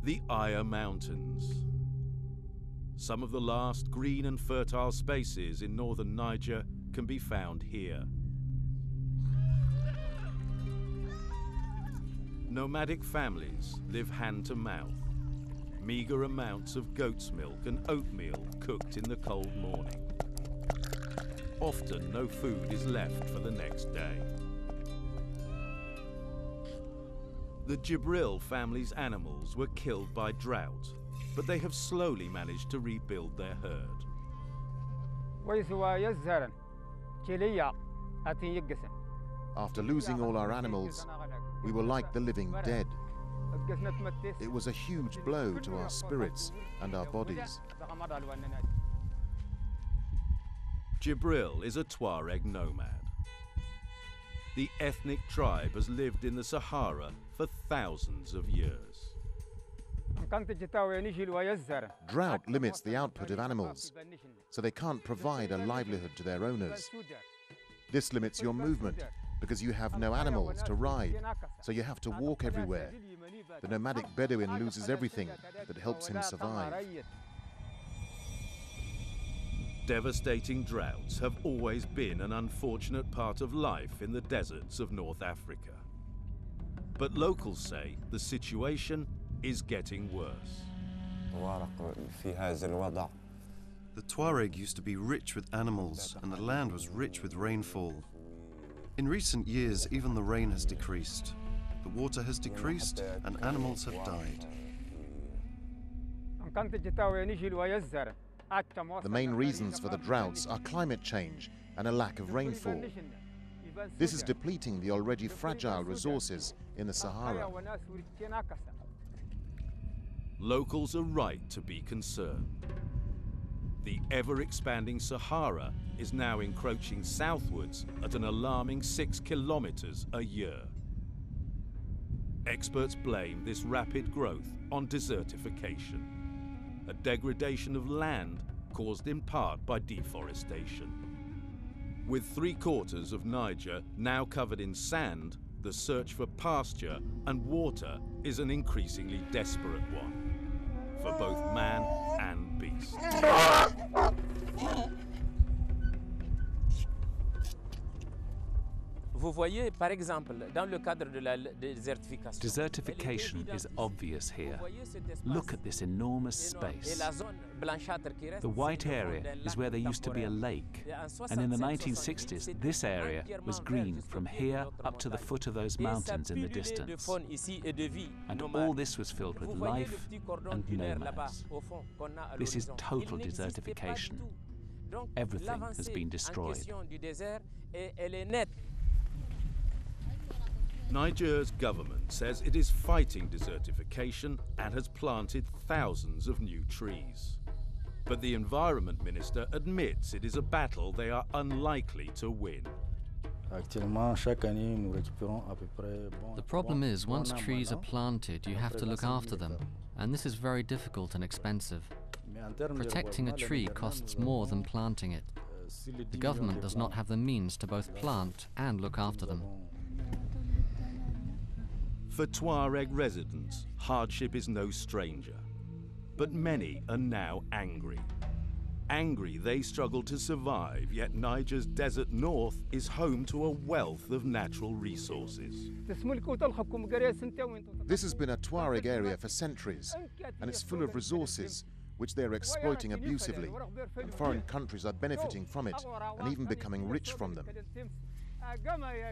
The Aya Mountains. Some of the last green and fertile spaces in northern Niger can be found here. Nomadic families live hand to mouth. Meagre amounts of goat's milk and oatmeal cooked in the cold morning. Often no food is left for the next day. The Jibril family's animals were killed by drought, but they have slowly managed to rebuild their herd. After losing all our animals, we were like the living dead. It was a huge blow to our spirits and our bodies. Jibril is a Tuareg nomad. The ethnic tribe has lived in the Sahara for thousands of years. Drought limits the output of animals, so they can't provide a livelihood to their owners. This limits your movement, because you have no animals to ride, so you have to walk everywhere. The nomadic Bedouin loses everything that helps him survive. Devastating droughts have always been an unfortunate part of life in the deserts of North Africa. But locals say the situation is getting worse. The Tuareg used to be rich with animals, and the land was rich with rainfall. In recent years, even the rain has decreased. The water has decreased, and animals have died. The main reasons for the droughts are climate change and a lack of rainfall. This is depleting the already fragile resources in the Sahara. Locals are right to be concerned. The ever-expanding Sahara is now encroaching southwards at an alarming 6 kilometers a year. Experts blame this rapid growth on desertification, a degradation of land caused in part by deforestation. With 3/4 of Niger now covered in sand, the search for pasture and water is an increasingly desperate one for both man and beast. Desertification is obvious here. Look at this enormous space. The white area is where there used to be a lake, and in the 1960s this area was green from here up to the foot of those mountains in the distance. And all this was filled with life and nomads. This is total desertification. Everything has been destroyed. Niger's government says it is fighting desertification and has planted thousands of new trees. But the Environment Minister admits it is a battle they are unlikely to win. The problem is, once trees are planted, you have to look after them, and this is very difficult and expensive. Protecting a tree costs more than planting it. The government does not have the means to both plant and look after them. For Tuareg residents, hardship is no stranger. But many are now angry. Angry they struggle to survive, yet Niger's desert north is home to a wealth of natural resources. This has been a Tuareg area for centuries, and it's full of resources which they're exploiting abusively, and foreign countries are benefiting from it and even becoming rich from them.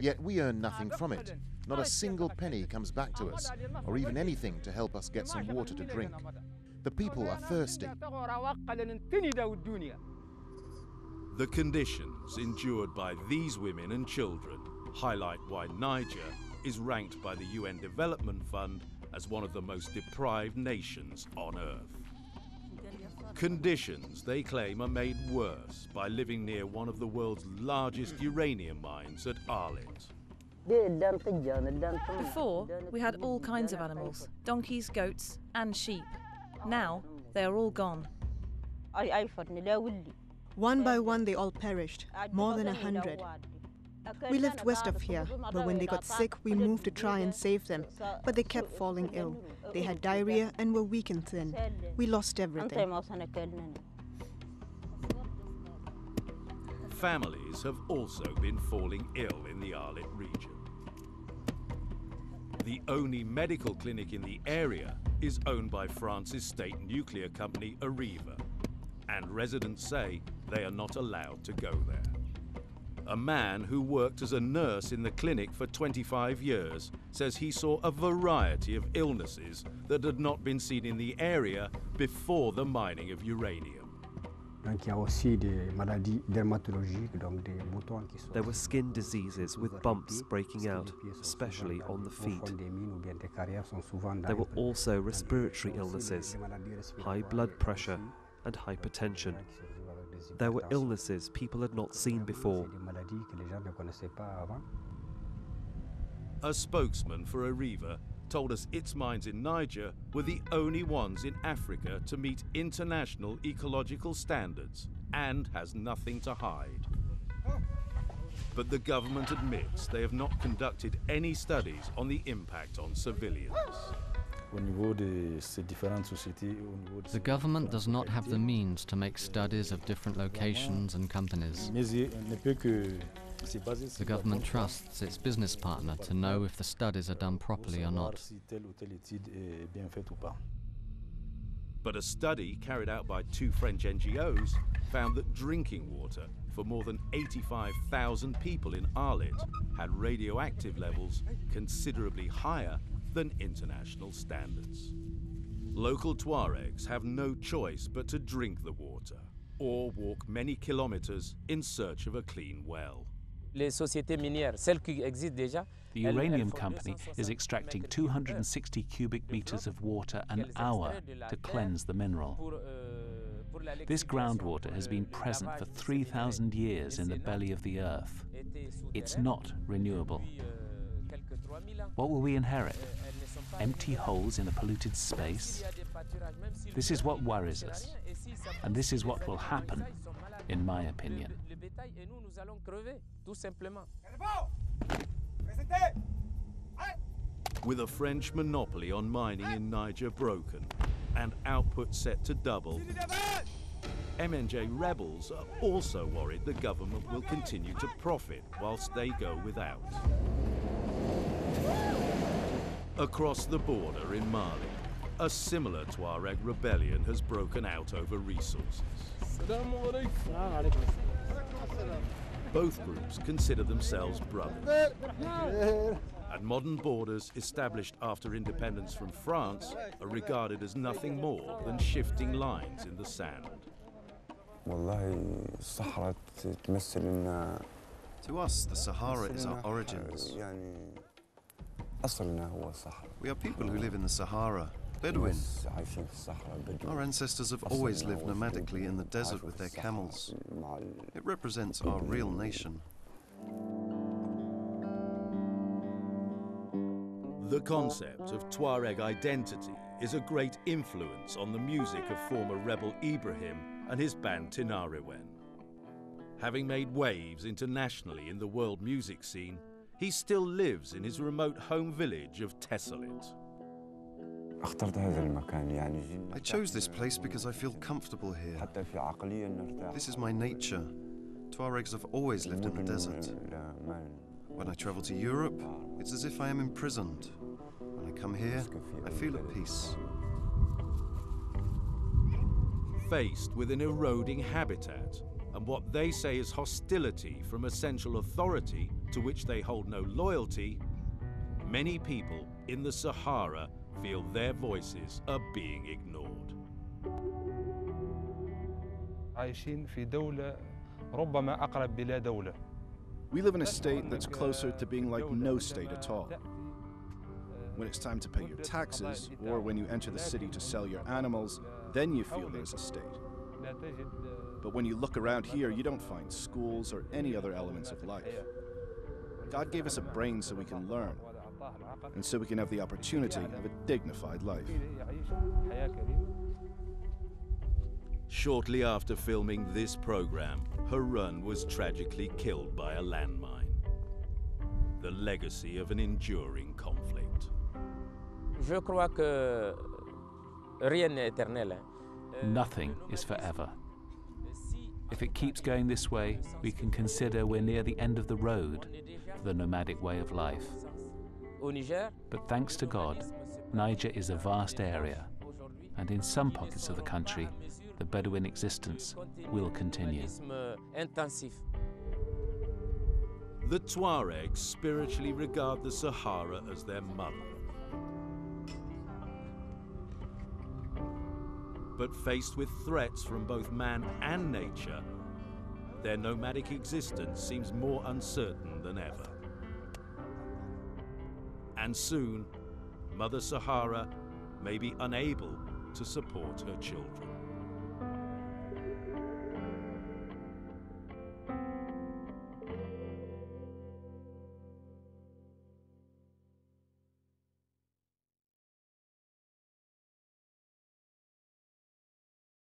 Yet we earn nothing from it. Not a single penny comes back to us, or even anything to help us get some water to drink. The people are thirsty. The conditions endured by these women and children highlight why Niger is ranked by the UN Development Fund as one of the most deprived nations on Earth. Conditions they claim are made worse by living near one of the world's largest uranium mines at Arlit. Before, we had all kinds of animals, donkeys, goats and sheep. Now, they are all gone. One by one they all perished, more than 100. We lived west of here, but when they got sick, we moved to try and save them. But they kept falling ill. They had diarrhea and were weak and thin. We lost everything. Families have also been falling ill in the Arlit region. The only medical clinic in the area is owned by France's state nuclear company Areva, and residents say they are not allowed to go there. A man who worked as a nurse in the clinic for 25 years says he saw a variety of illnesses that had not been seen in the area before the mining of uranium. There were skin diseases with bumps breaking out, especially on the feet. There were also respiratory illnesses, high blood pressure and hypertension. There were illnesses people had not seen before. A spokesman for Areva told us its mines in Niger were the only ones in Africa to meet international ecological standards and has nothing to hide. But the government admits they have not conducted any studies on the impact on civilians. The government does not have the means to make studies of different locations and companies. The government trusts its business partner to know if the studies are done properly or not. But a study carried out by 2 French NGOs found that drinking water for more than 85,000 people in Arlit had radioactive levels considerably higher than international standards. Local Tuaregs have no choice but to drink the water or walk many kilometers in search of a clean well. The uranium company is extracting 260 cubic meters of water an hour to cleanse the mineral. This groundwater has been present for 3,000 years in the belly of the earth. It's not renewable. What will we inherit? Empty holes in a polluted space? This is what worries us, and this is what will happen, in my opinion. With a French monopoly on mining in Niger broken and output set to double, MNJ rebels are also worried the government will continue to profit whilst they go without. Across the border in Mali, a similar Tuareg rebellion has broken out over resources. Both groups consider themselves brothers. And modern borders established after independence from France are regarded as nothing more than shifting lines in the sand. To us, the Sahara is our origins. We are people who live in the Sahara, Bedouin. Our ancestors have always lived nomadically in the desert with their camels. It represents our real nation. The concept of Tuareg identity is a great influence on the music of former rebel Ibrahim and his band Tinariwen. Having made waves internationally in the world music scene, he still lives in his remote home village of Tessalit. I chose this place because I feel comfortable here. This is my nature. Tuaregs have always lived in the desert. When I travel to Europe, it's as if I am imprisoned. When I come here, I feel at peace. Faced with an eroding habitat and what they say is hostility from a central authority to which they hold no loyalty, many people in the Sahara feel their voices are being ignored. We live in a state that's closer to being like no state at all. When it's time to pay your taxes, or when you enter the city to sell your animals, then you feel there's a state. But when you look around here, you don't find schools or any other elements of life. God gave us a brain so we can learn, and so we can have the opportunity of a dignified life. Shortly after filming this program, Harun was tragically killed by a landmine. the legacy of an enduring conflict. Je crois que rien n'est éternel. Nothing is forever. If it keeps going this way, we can consider we're near the end of the road for the nomadic way of life. But thanks to God, Niger is a vast area, and in some pockets of the country, the Bedouin existence will continue. The Tuaregs spiritually regard the Sahara as their mother. But faced with threats from both man and nature, their nomadic existence seems more uncertain than ever. And soon, Mother Sahara may be unable to support her children.